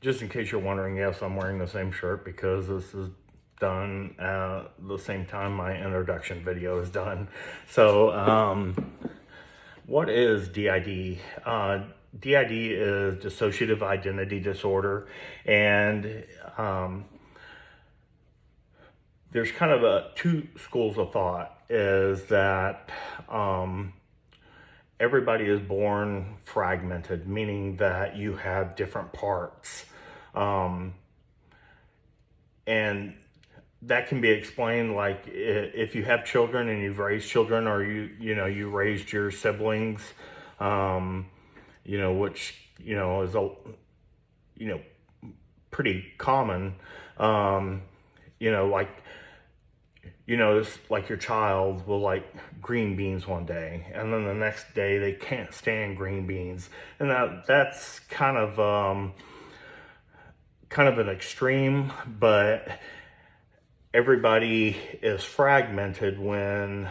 Just in case you're wondering, yes, I'm wearing the same shirt because this is done at the same time my introduction video is done. So, what is DID? DID is dissociative identity disorder, and there's kind of two schools of thought. Is that everybody is born fragmented, meaning that you have different parts. And that can be explained like if you have children and you've raised children, or you raised your siblings, which is pretty common. Like you notice like your child will like green beans one day, and then the next day they can't stand green beans, and that's kind of an extreme, but everybody is fragmented when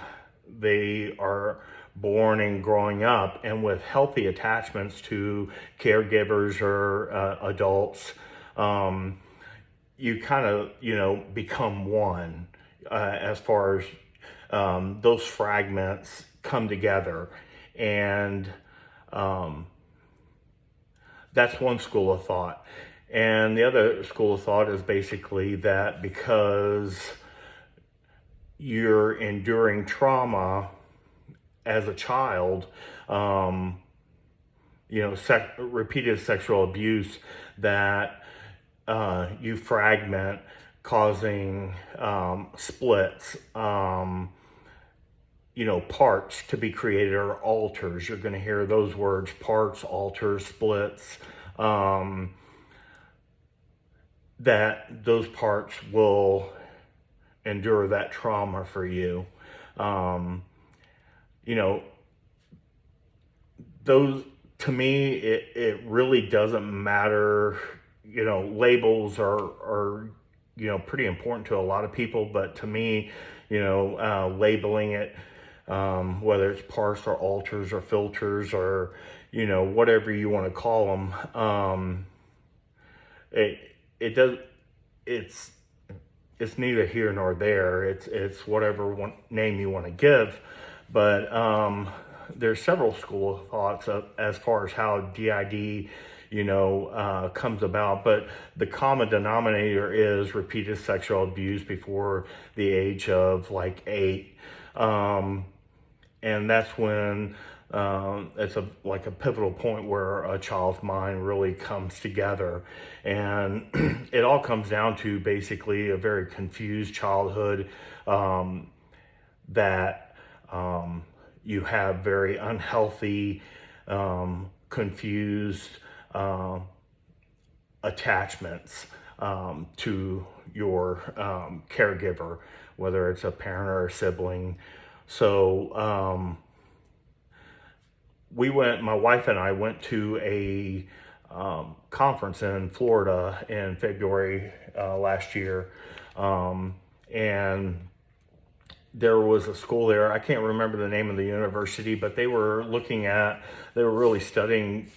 they are born and growing up, and with healthy attachments to caregivers or adults, you kind of become one, as far as those fragments come together. And that's one school of thought. And the other school of thought is basically that because you're enduring trauma as a child, repeated sexual abuse, that you fragment, causing splits, parts to be created, or alters. You're going to hear those words: parts, alters, splits. That those parts will endure that trauma for you. Those, to me, it really doesn't matter. Labels are pretty important to a lot of people, but to me, labeling it, whether it's parts or alters or filters or, whatever you want to call them, it's neither here nor there. It's whatever name you want to give. But there's several school of thoughts as far as how DID comes about, but the common denominator is repeated sexual abuse before the age of like 8, and that's when it's like a pivotal point where a child's mind really comes together. And it all comes down to basically a very confused childhood, that you have very unhealthy, confused attachments to your caregiver, whether it's a parent or a sibling. So my wife and I went to a conference in Florida in February last year, and there was a school there. I can't remember the name of the university, but they were really studying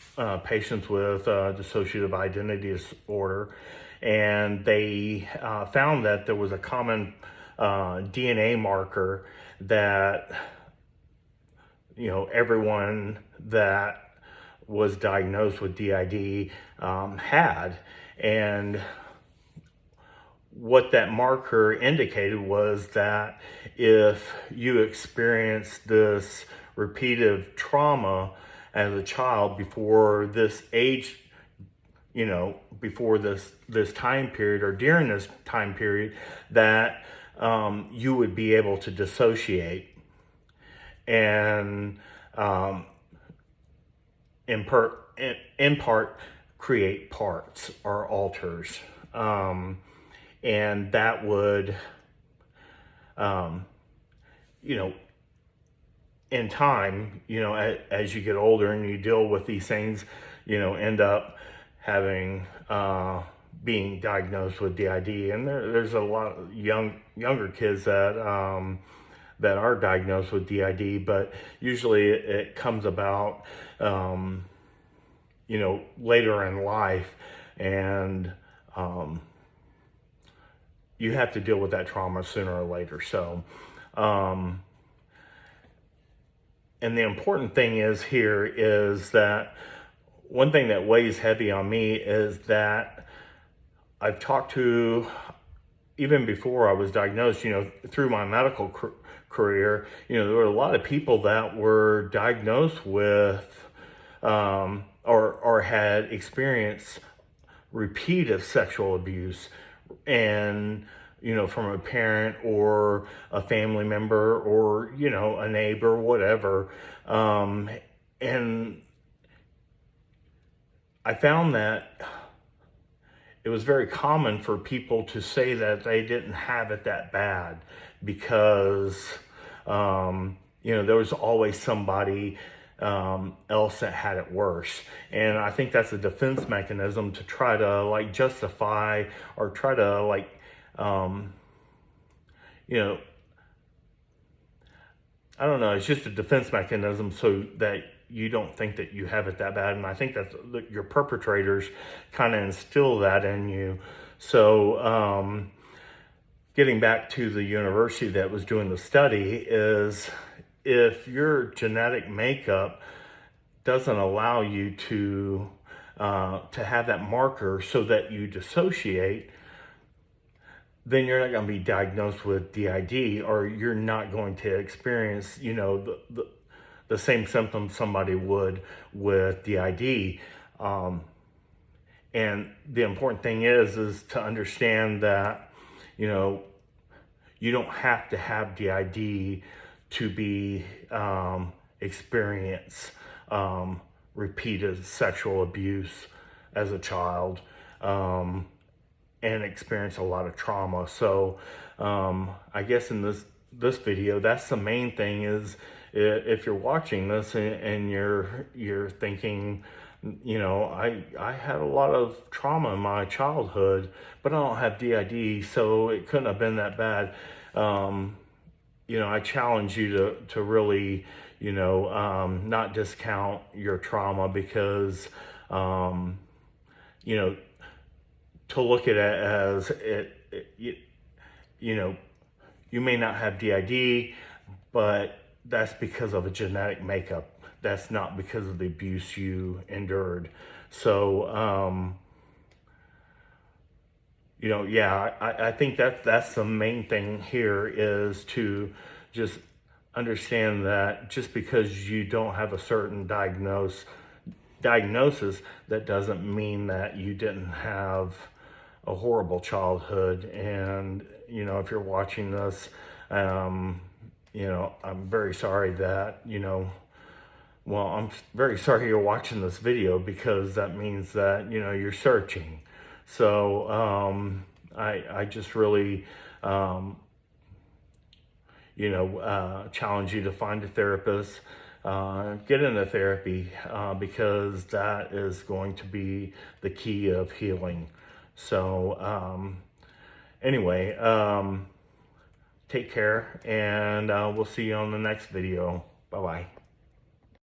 patients with dissociative identity disorder. And they found that there was a common DNA marker that, everyone that was diagnosed with DID had. And what that marker indicated was that if you experience this repeated trauma as a child before this age, before this time period or during this time period, that you would be able to dissociate and in part create parts or alters. And that would, in time, as you get older and you deal with these things, end up having, being diagnosed with DID. And there's a lot of younger kids that are diagnosed with DID, but usually it comes about, later in life. and you have to deal with that trauma sooner or later. So, and the important thing is that one thing that weighs heavy on me is that I've talked to, even before I was diagnosed, through my medical career, there were a lot of people that were diagnosed with or had experienced repeated sexual abuse, and from a parent or a family member or a neighbor, whatever. And I found that it was very common for people to say that they didn't have it that bad because there was always somebody else that had it worse. And I think that's a defense mechanism to try to justify or try to I don't know, it's just a defense mechanism so that you don't think that you have it that bad. And I think that your perpetrators kind of instill that in you. So getting back to the university that was doing the study, is if your genetic makeup doesn't allow you to have that marker so that you dissociate, then you're not going to be diagnosed with DID, or you're not going to experience, the same symptoms somebody would with DID. And the important thing is to understand that, you don't have to have DID to be experience repeated sexual abuse as a child, and experience a lot of trauma. So I guess in this video, that's the main thing, is if you're watching this and you're thinking, I had a lot of trauma in my childhood, but I don't have DID, so it couldn't have been that bad. I challenge you to really, not discount your trauma, because, to look at it as you may not have DID, but that's because of a genetic makeup. That's not because of the abuse you endured. So, I think that's the main thing here, is to just understand that just because you don't have a certain diagnosis, that doesn't mean that you didn't have a horrible childhood. And, if you're watching this, I'm very sorry that, I'm very sorry you're watching this video, because that means that, you're searching. So, I just really, challenge you to find a therapist, get into therapy, because that is going to be the key of healing. So, anyway, take care, and we'll see you on the next video. Bye-bye.